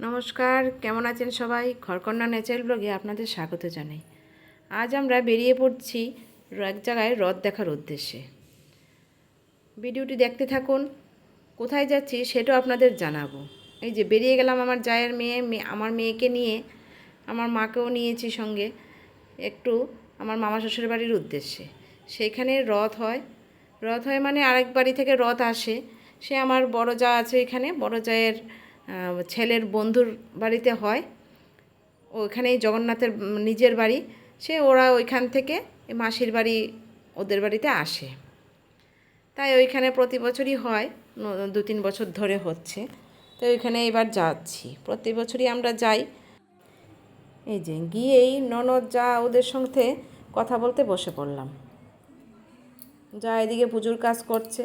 নমস্কার, কেমন আছেন সবাই? ঘরকন্যা ন্যাচারাল ব্লগে আপনাদের স্বাগত জানাই। আজ আমরা বেরিয়ে পড়ছি এক জায়গায় হ্রদ দেখার উদ্দেশ্যে। ভিডিওটি দেখতে থাকুন। কোথায় যাচ্ছি সেটাও আপনাদের জানাবো। এই যে বেরিয়ে গেলাম আমার জায়ের আমার মেয়েকে নিয়ে, আমার মাকেও নিয়েছি সঙ্গে একটু আমার মামা শ্বশুর বাড়ির উদ্দেশ্যে। সেইখানে রথ হয় মানে আরেক বাড়ি থেকে রথ আসে। সে আমার বড় জা আছে এখানে, বড় জায়ের ছেলের বন্ধুর বাড়িতে হয়। ওইখানেই জগন্নাথের নিজের বাড়ি। ওরা ওইখান থেকে মাসির বাড়ি ওদের বাড়িতে আসে, তাই ওইখানে প্রতি বছরই হয়। 2-3 বছর ধরে হচ্ছে। তো ওইখানে এবার যাচ্ছি, প্রতি বছরই আমরা যাই। এই যে গিয়েই ননদ যা ওদের সঙ্গে কথা বলতে বসে পড়লাম। যা এদিকে পুজোর কাজ করছে,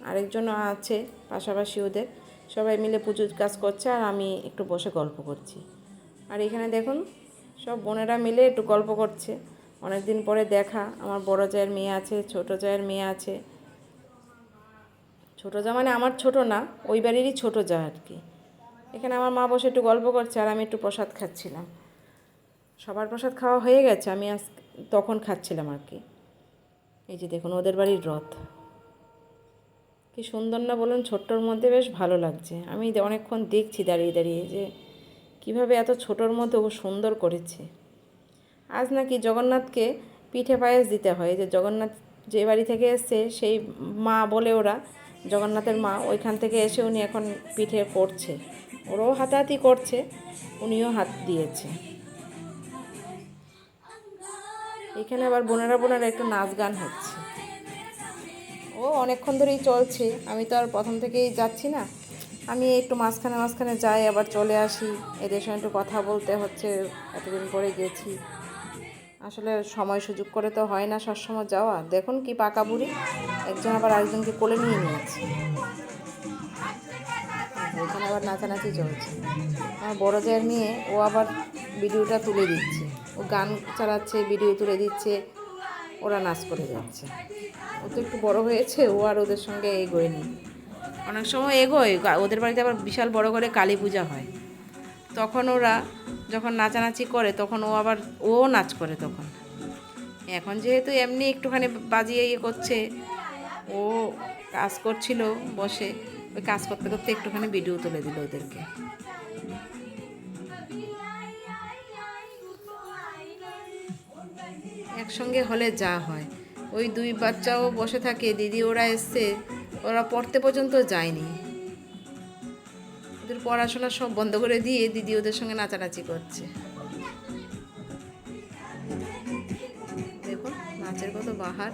আরেকজনও আছে পাশাপাশি ওদের, সবাই মিলে পুজোর কাজ করছে আর আমি একটু বসে গল্প করছি। আর এখানে দেখুন সব বোনেরা মিলে একটু গল্প করছে। অনেক দিন পরে দেখা। আমার বড় জায়ের মেয়ে আছে, ছোটো জায়ের মেয়ে আছে। ছোটো জা মানে আমার ছোট না, ওই বাড়িরই ছোটো জা আর কি। এখানে আমার মা বসে একটু গল্প করছে আর আমি একটু প্রসাদ খাচ্ছিলাম। সবার প্রসাদ খাওয়া হয়ে গেছে, আমি তখন খাচ্ছিলাম আর কি। এই যে দেখুন ওদের বাড়ির রথ কি সুন্দর না বলুন, ছোট্টর মধ্যে বেশ ভালো লাগছে। আমি অনেকক্ষণ দেখছি দাঁড়িয়ে দাঁড়িয়ে যে কীভাবে এত ছোটোর মধ্যে ও সুন্দর করেছে। আজ নাকি জগন্নাথকে পিঠে পায়েস দিতে হয়। যে জগন্নাথ যে বাড়ি থেকে এসছে সেই মা বলে, ওরা জগন্নাথের মা, ওইখান থেকে এসে উনি এখন পিঠে করছে। ওরাও হাতাহাতি করছে, উনিও হাত দিয়েছে। এখানে আবার বোনেরা একটু নাচ গান হচ্ছে। ও অনেকক্ষণ ধরেই চলছে, আমি তো আর প্রথম থেকেই যাচ্ছি না। আমি একটু মাঝখানে যাই, আবার চলে আসি। এদের সঙ্গে একটু কথা বলতে হচ্ছে, এতদিন পরে গেছি। আসলে সময় সুযোগ করে তো হয় না সবসময় যাওয়া। দেখুন কি পাকা বুড়ি, একজন আবার আরেকজনকে কোলে নিয়ে নিয়েছে। এখানে আবার নাচানাচি চলছে। আমার বড় জায়ের মেয়ে, ও আবার ভিডিওটা তুলে দিচ্ছে। ও গান চালাচ্ছে, ভিডিও তুলে দিচ্ছে, ওরা নাচ করে যাচ্ছে। ও তো একটু বড় হয়েছে, ও আর ওদের সঙ্গে এগোয়নি। অনেক সময় এগোয়, ওদের বাড়িতে আবার বিশাল বড় করে কালী পূজা হয়। তখন ওরা যখন নাচানাচি করে তখন ও নাচ করে তখন। এখন যেহেতু এমনি একটুখানি বাজিয়ে করছে, ও কাজ করছিল বসে, ওই কাজ করতে করতে একটুখানি ভিডিও তুলে দিল ওদেরকে। একসঙ্গে হলে যা হয়, ওই 2 বাচ্চাও বসে থাকে। দিদি ওরা এসছে, ওরা পড়তে পর্যন্ত যায়নি। ওদের পড়াশোনা সব বন্ধ করে দিয়ে দিদি ওদের সঙ্গে নাচানাচি করছে। দেখুন নাচের কত বাহার।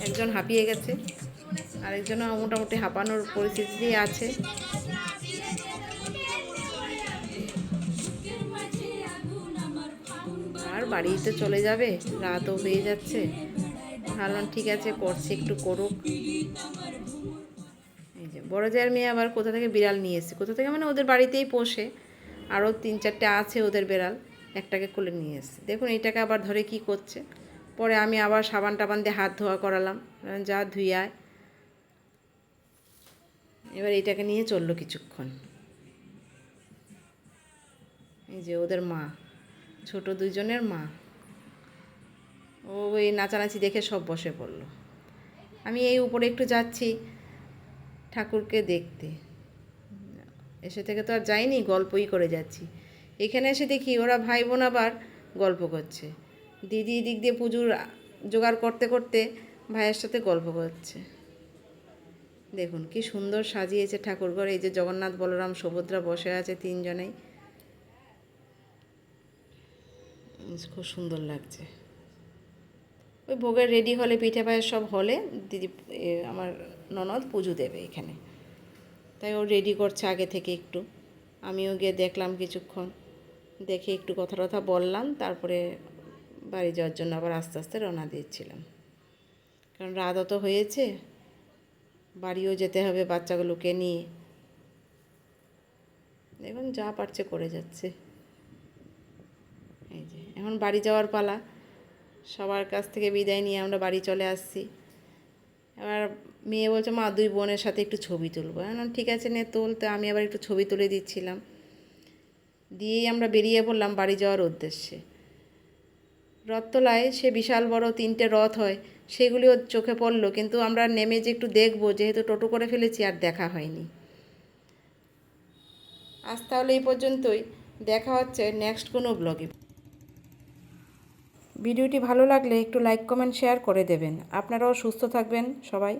একজন হাঁপিয়ে গেছে, আরেকজনও মোটামুটি হাঁপানোর পরিস্থিতি আছে। আর বাড়িতে চলে যাবে, রাতও হয়ে যাচ্ছে। ভাবলাম ঠিক আছে, করছে একটু করুক। এই যে বড় জায়ের মেয়ে আবার কোথা থেকে বিড়াল নিয়ে এসেছে, কোথা থেকে মানে ওদের বাড়িতেই পোষে। আরও 3-4টে আছে ওদের বিড়াল, একটাকে কোলে নিয়ে এসেছে। দেখুন এইটাকে আবার ধরে কি করছে। পরে আমি আবার সাবান টাবান দিয়ে হাত ধোয়া করালাম, যা ধুই আয়। এবার এইটাকে নিয়ে চললো কিছুক্ষণ। এই যে ওদের মা, ছোট 2জনের মা, ও ওই নাচানাচি দেখে সব বসে পড়লো। আমি এই উপরে একটু যাচ্ছি ঠাকুরকে দেখতে। এসে থেকে তো আর যাইনি, গল্পই করে যাচ্ছি। এখানে এসে দেখি ওরা ভাই বোন আবার গল্প করছে। দিদি এদিক দিয়ে পুজোর জোগাড় করতে করতে ভাইয়ের সাথে গল্প করছে। দেখুন কি সুন্দর সাজিয়েছে ঠাকুরঘর। এই যে জগন্নাথ, বলরাম, সুভদ্রা বসে আছে 3জনেই, খুব সুন্দর লাগছে। ওই ভোগের রেডি হলে, পিঠে পায়েস সব হলে দিদি আমার ননদ পুজো দেবে এখানে, তাই ও রেডি করছে আগে থেকে একটু। আমিও গিয়ে দেখলাম কিছুক্ষণ, দেখে একটু কথা টথা বললাম, তারপরে বাড়ি যাওয়ার জন্য আবার আস্তে আস্তে রওনা দিয়েছিলাম। কারণ রাতও তো হয়েছে, বাড়িও যেতে হবে বাচ্চাগুলোকে নিয়ে। দেখুন যা পারছে করে যাচ্ছে। এই যে এখন বাড়ি যাওয়ার পালা। সবার কাছ থেকে বিদায় নিয়ে আমরা বাড়ি চলে আসছি। এবার মেয়ে বলছে মা দুই বোনের সাথে একটু ছবি তুলবো। হ্যাঁ ঠিক আছে নে তোল। তো আমি আবার একটু ছবি তুলে দিচ্ছিলাম। দিয়েই আমরা বেরিয়ে পড়লাম বাড়ি যাওয়ার উদ্দেশ্যে। রথতলায় সে বিশাল বড় 3টে রথ হয়, সেগুলিও চোখে পড়লো, কিন্তু আমরা নেমে যে একটু দেখবো, যেহেতু টোটো করে ফেলেছি আর দেখা হয়নি। আজ তাহলে এই পর্যন্তই, দেখা হচ্ছে নেক্সট কোনো ব্লগে। ভিডিওটি ভালো লাগলে একটু লাইক কমেন্ট শেয়ার করে দেবেন। আপনারাও সুস্থ থাকবেন সবাই।